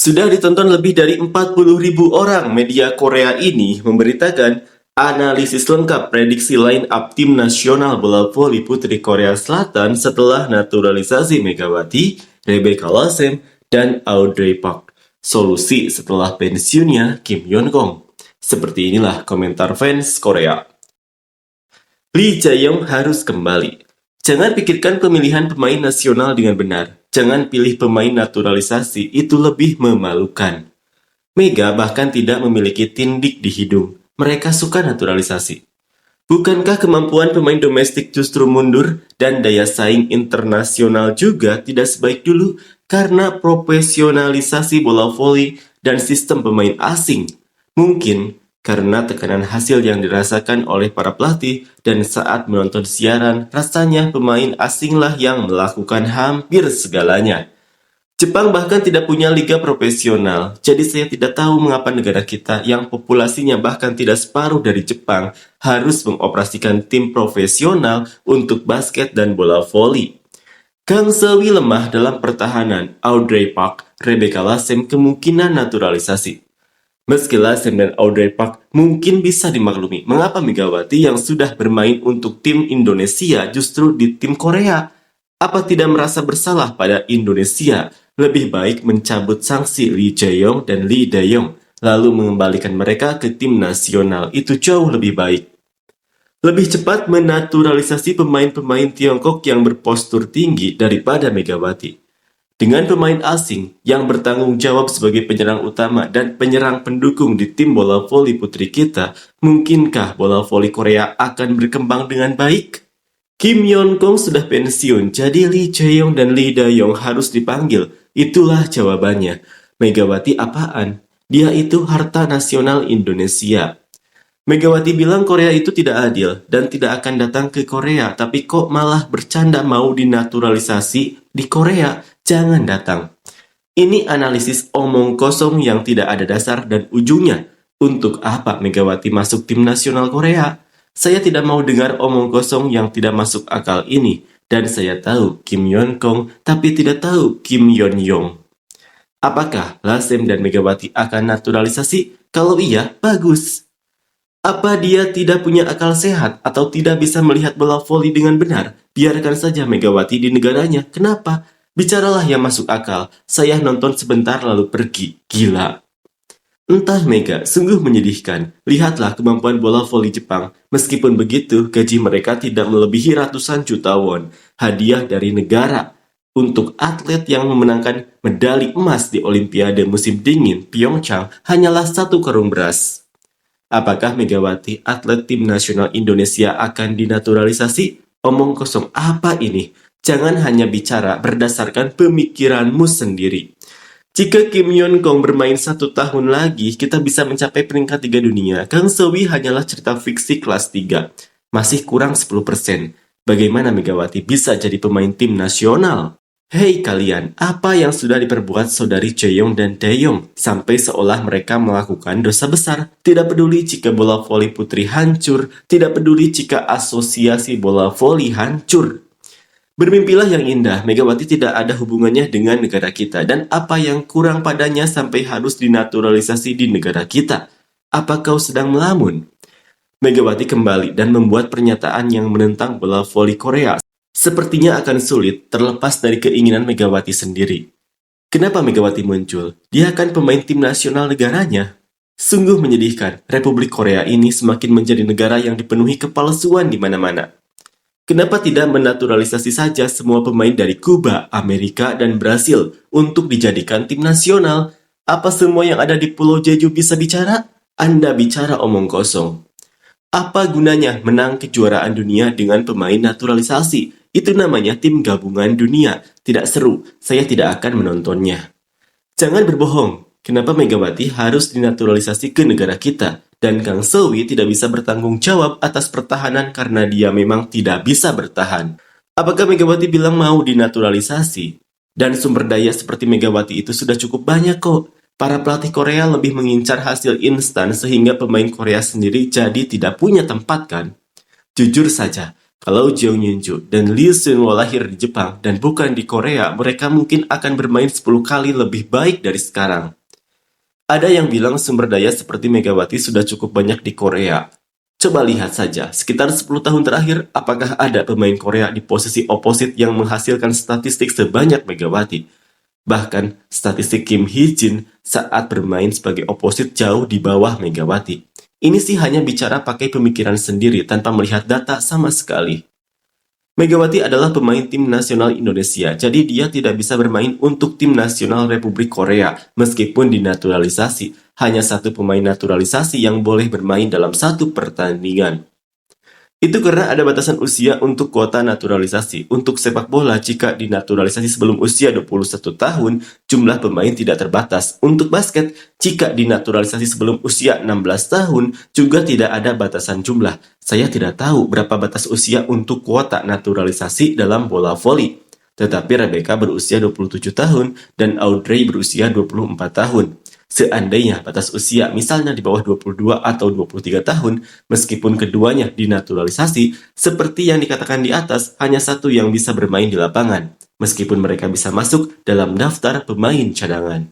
Sudah ditonton lebih dari 40.000 orang, media Korea ini memberitakan analisis lengkap prediksi line up tim nasional bola voli putri Korea Selatan setelah naturalisasi Megawati, Rebecca Lasem, dan Audrey Park. Solusi setelah pensiunnya Kim Yeon Kong. Seperti inilah komentar fans Korea. Lee Jae-yong harus kembali. Jangan pikirkan pemilihan pemain nasional dengan benar. Jangan pilih pemain naturalisasi, itu lebih memalukan. Mega bahkan tidak memiliki tindik di hidung. Mereka suka naturalisasi. Bukankah kemampuan pemain domestik justru mundur dan daya saing internasional juga tidak sebaik dulu karena profesionalisasi bola voli dan sistem pemain asing? Mungkin karena tekanan hasil yang dirasakan oleh para pelatih dan saat menonton siaran, rasanya pemain asinglah yang melakukan hampir segalanya. Jepang bahkan tidak punya liga profesional, jadi saya tidak tahu mengapa negara kita yang populasinya bahkan tidak separuh dari Jepang harus mengoperasikan tim profesional untuk basket dan bola voli. Kang Sewi lemah dalam pertahanan, Audrey Park, Rebecca Lasem kemungkinan naturalisasi. Meski Lasem dan Audrey Park mungkin bisa dimaklumi, mengapa Megawati yang sudah bermain untuk tim Indonesia justru di tim Korea? Apa tidak merasa bersalah pada Indonesia? Lebih baik mencabut sanksi Lee Jae-yong dan Lee Dae-yong, lalu mengembalikan mereka ke tim nasional. Itu jauh lebih baik. Lebih cepat menaturalisasi pemain-pemain Tiongkok yang berpostur tinggi daripada Megawati. Dengan pemain asing yang bertanggung jawab sebagai penyerang utama dan penyerang pendukung di tim bola voli putri kita, mungkinkah bola voli Korea akan berkembang dengan baik? Kim Yeon Kong sudah pensiun, jadi Lee Jae-yong dan Lee Dae-yong harus dipanggil. Itulah jawabannya. Megawati apaan? Dia itu harta nasional Indonesia. Megawati bilang Korea itu tidak adil dan tidak akan datang ke Korea, tapi kok malah bercanda mau dinaturalisasi di Korea? Jangan datang. Ini analisis omong kosong yang tidak ada dasar dan ujungnya. Untuk apa Megawati masuk tim nasional Korea? Saya tidak mau dengar omong kosong yang tidak masuk akal ini. Dan saya tahu Kim Yeon Kong, tapi tidak tahu Kim Yeon Yong. Apakah Lasem dan Megawati akan naturalisasi? Kalau iya, bagus. Apa dia tidak punya akal sehat atau tidak bisa melihat bola voli dengan benar? Biarkan saja Megawati di negaranya. Kenapa? Bicaralah yang masuk akal. Saya nonton sebentar lalu pergi. Gila. Entah Mega, sungguh menyedihkan. Lihatlah kemampuan bola voli Jepang. Meskipun begitu, gaji mereka tidak melebihi ratusan juta won. Hadiah dari negara. Untuk atlet yang memenangkan medali emas di Olimpiade musim dingin Pyeongchang hanyalah 1 karung beras. Apakah Megawati, atlet tim nasional Indonesia akan dinaturalisasi? Omong kosong apa ini? Jangan hanya bicara berdasarkan pemikiranmu sendiri. Jika Kim Yeon Kong bermain 1 tahun lagi, kita bisa mencapai peringkat 3 dunia. Kang Sewi hanyalah cerita fiksi kelas 3. Masih kurang 10%. Bagaimana Megawati bisa jadi pemain tim nasional? Hei kalian, apa yang sudah diperbuat saudari Jae-yong dan Dae-yong sampai seolah mereka melakukan dosa besar? Tidak peduli jika bola voli putri hancur, tidak peduli jika asosiasi bola voli hancur. Bermimpilah yang indah, Megawati tidak ada hubungannya dengan negara kita dan apa yang kurang padanya sampai harus dinaturalisasi di negara kita. Apa kau sedang melamun? Megawati kembali dan membuat pernyataan yang menentang bola voli Korea. Sepertinya akan sulit terlepas dari keinginan Megawati sendiri. Kenapa Megawati muncul? Dia kan pemain tim nasional negaranya. Sungguh menyedihkan, Republik Korea ini semakin menjadi negara yang dipenuhi kepalsuan di mana-mana. Kenapa tidak menaturalisasi saja semua pemain dari Kuba, Amerika, dan Brasil untuk dijadikan tim nasional? Apa semua yang ada di Pulau Jeju bisa bicara? Anda bicara omong kosong. Apa gunanya menang kejuaraan dunia dengan pemain naturalisasi? Itu namanya tim gabungan dunia. Tidak seru, saya tidak akan menontonnya. Jangan berbohong. Kenapa Megawati harus dinaturalisasi ke negara kita? Dan Kang Sewi tidak bisa bertanggung jawab atas pertahanan karena dia memang tidak bisa bertahan. Apakah Megawati bilang mau dinaturalisasi? Dan sumber daya seperti Megawati itu sudah cukup banyak kok. Para pelatih Korea lebih mengincar hasil instan sehingga pemain Korea sendiri jadi tidak punya tempat kan? Jujur saja, kalau Jeong Yunju dan Lee Seung-woo lahir di Jepang dan bukan di Korea, mereka mungkin akan bermain 10 kali lebih baik dari sekarang. Ada yang bilang sumber daya seperti Megawati sudah cukup banyak di Korea. Coba lihat saja, sekitar 10 tahun terakhir, apakah ada pemain Korea di posisi oposit yang menghasilkan statistik sebanyak Megawati? Bahkan, statistik Kim Hee-jin saat bermain sebagai oposit jauh di bawah Megawati. Ini sih hanya bicara pakai pemikiran sendiri tanpa melihat data sama sekali. Megawati adalah pemain tim nasional Indonesia, jadi dia tidak bisa bermain untuk tim nasional Republik Korea meskipun dinaturalisasi. Hanya satu pemain naturalisasi yang boleh bermain dalam satu pertandingan. Itu karena ada batasan usia untuk kuota naturalisasi. Untuk sepak bola, jika dinaturalisasi sebelum usia 21 tahun, jumlah pemain tidak terbatas. Untuk basket, jika dinaturalisasi sebelum usia 16 tahun, juga tidak ada batasan jumlah. Saya tidak tahu berapa batas usia untuk kuota naturalisasi dalam bola voli. Tetapi Rebecca berusia 27 tahun dan Audrey berusia 24 tahun. Seandainya batas usia misalnya di bawah 22 atau 23 tahun, meskipun keduanya dinaturalisasi, seperti yang dikatakan di atas, hanya satu yang bisa bermain di lapangan, meskipun mereka bisa masuk dalam daftar pemain cadangan.